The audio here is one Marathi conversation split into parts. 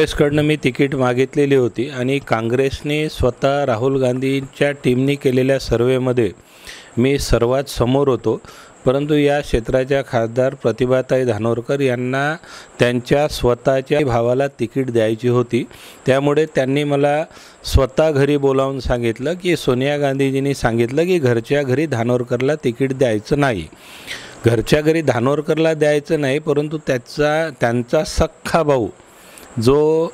काँग्रेसकडनं मी तिकीट मागितलेली होती आणि काँग्रेसने स्वतः राहुल गांधींच्या टीमनी केलेल्या सर्वेमध्ये मी सर्वात समोर होतो। परंतु या क्षेत्राच्या खासदार प्रतिभाताई धानोरकर यांना त्यांच्या स्वतःच्या भावाला तिकीट द्यायची होती। त्यामुळे त्यांनी मला स्वतः घरी बोलावून सांगितलं की सोनिया गांधीजींनी सांगितलं की घरच्या घरी धानोरकरला तिकीट द्यायचं नाही। घरच्या घरी धानोरकरला द्यायचं नाही, परंतु त्यांचा सख्खा भाऊ जो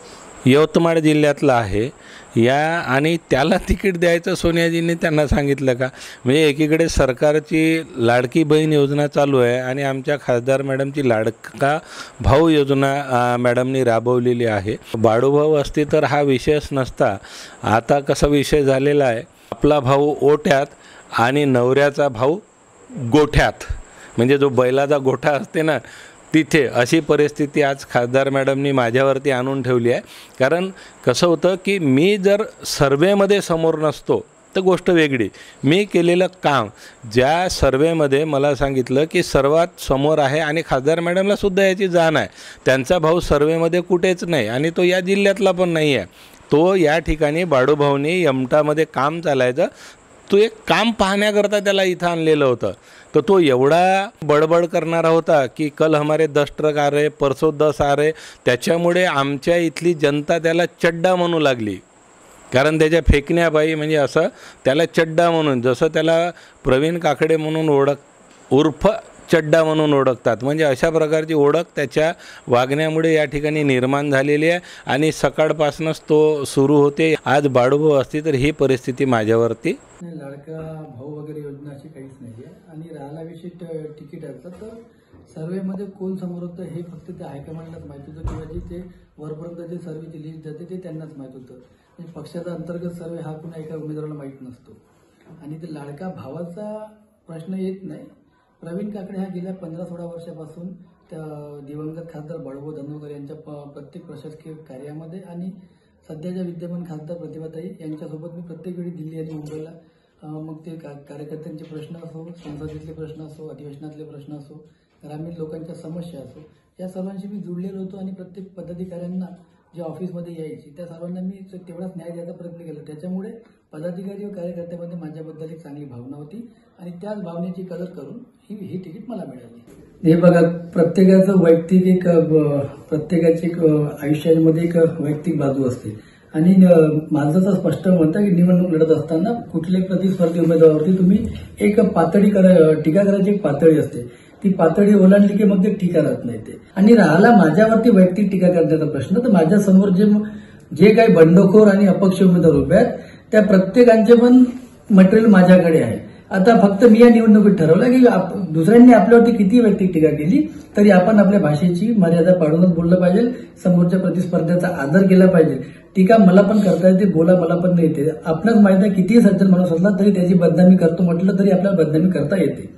यवतमाळ जिल्ह्यातला आहे आणि त्याला तिकीट द्यायचं सोनियाजींनी त्यांना सांगितलं का? म्हणजे एकीकडे सरकारची लाडकी बहीण योजना चालू आहे आणि आमच्या खासदार मॅडमची लाडका भाऊ योजना मॅडमनी राबवलेली आहे। बाळूभाऊ असते तर हा विषयच नसता। आता कसा विषय झालेला आहे, आपला भाऊ ओट्यात आणि नवऱ्याचा भाऊ गोठ्यात, म्हणजे जो बैलाचा गोठा असते ना तिथे, अशी परिस्थिती आज खासदार मॅडमनी माझ्यावरती आणून ठेवली आहे। कारण कसं होतं की मी जर सर्वेमध्ये समोर नसतो तर गोष्ट वेगळी, मी केलेलं काम ज्या सर्वेमध्ये मला सांगितलं की सर्वात समोर आहे आणि खासदार मॅडमला सुद्धा याची जाण आहे, त्यांचा भाऊ सर्वेमध्ये कुठेच नाही आणि तो या जिल्ह्यातला पण नाही आहे। तो या ठिकाणी बाळूभाऊनी यमटामध्ये काम चालायचं, तो एक काम पाहण्याकरता त्याला इथं आणलेलं होतं। तर तो एवढा बडबड करणारा होता की कल हमारे 10 ट्रक आ रहे, परसों 10 आ रहे। त्याच्यामुळे आमच्या इथली जनता त्याला चड्डा म्हणू लागली, कारण त्याच्या फेकण्यापायी, म्हणजे असं त्याला चड्डा म्हणून, जसं त्याला प्रवीण काकडे म्हणून उर्फ चड्डा म्हणून ओळखतात, म्हणजे अशा प्रकारची ओळख त्याच्या वागण्यामुळे या ठिकाणी निर्माण झालेली आहे आणि सकाळपासूनच तो सुरू होते। आज बाळूभाऊ असती तर ही परिस्थिती माझ्यावरती लाडका भाऊ वगैरे योजना अशी काहीच नाही आहे। आणि राहिला विषय तिकीट असतं तर सर्वेमध्ये कोण समोर होतं हे फक्त ते हायकमांडलाच माहीत होतं, किंवा जे ते वरपर्यंत जे सर्वेची लिस्ट जाते ते त्यांनाच माहीत होतं। म्हणजे पक्षाचा अंतर्गत सर्वे हा पुन्हा एका उमेदवाराला माहीत नसतो आणि ते लाडका भावाचा प्रश्न येत नाही। प्रवीण काकडे हा गेल्या 15-16 वर्षापासून त्या दिवंगत खासदार बाळूभाऊ धानोरकर यांच्या प्रत्येक प्रशासकीय कार्यामध्ये आणि सध्याच्या विद्यमान खासदार प्रतिभाताई यांच्यासोबत मी प्रत्येक वेळी दिल्ली आणि मुंबईला, मग ते कार्यकर्त्यांचे प्रश्न असो, संसदेतले प्रश्न असो, अधिवेशनातले प्रश्न असो, ग्रामीण लोकांच्या समस्या असो, या सर्वांशी मी जुळलेलो होतो आणि प्रत्येक पदाधिकाऱ्यांना जे ऑफिसमध्ये यायची त्या सर्वांना मी तेवढाच न्याय द्यायचा प्रयत्न केला। त्याच्यामुळे पदाधिकारी व कार्यकर्त्यामध्ये माझ्याबद्दल एक चांगली भावना होती आणि त्याच भावनेची कदर करून ही तिकीट मला मिळाली। हे बघा, प्रत्येकाचं वैयक्तिक प्रत्येकाची आयुष्यामध्ये एक वैयक्तिक बाजू असते आणि माझं तर स्पष्ट म्हणतं की निवडणूक लढत असताना कुठल्याही प्रतिस्पर्धी उमेदवारावरती तुम्ही एक पातळी टीका करायची एक पातळी असते, ती पातळी ओलांडली की मग ते टीका राहत नाही ते। आणि राहिला माझ्यावरती वैयक्तिक टीका करण्याचा प्रश्न, तर माझ्यासमोर जे काही बंडखोर आणि अपक्ष उमेदवार उभे आहेत त्या प्रत्येकांचे पण मटेरियल माझ्याकडे आहे। आता फक्त मी या निवडणुकीत ठरवलं की दुसऱ्यांनी आपल्यावरती किती वैयक्तिक टीका केली तरी आपण आपल्या भाषेची मर्यादा पाडूनच बोललं पाहिजे, समोरच्या प्रतिस्पर्ध्याचा आदर केला पाहिजे। टीका मला पण करता येते, बोला मला पण नाही येते। आपणास माहिती आहे कितीही सज्जन माणूस असला तरी त्याची बदनामी करतो म्हटलं तरी आपल्याला बदनामी करता येते।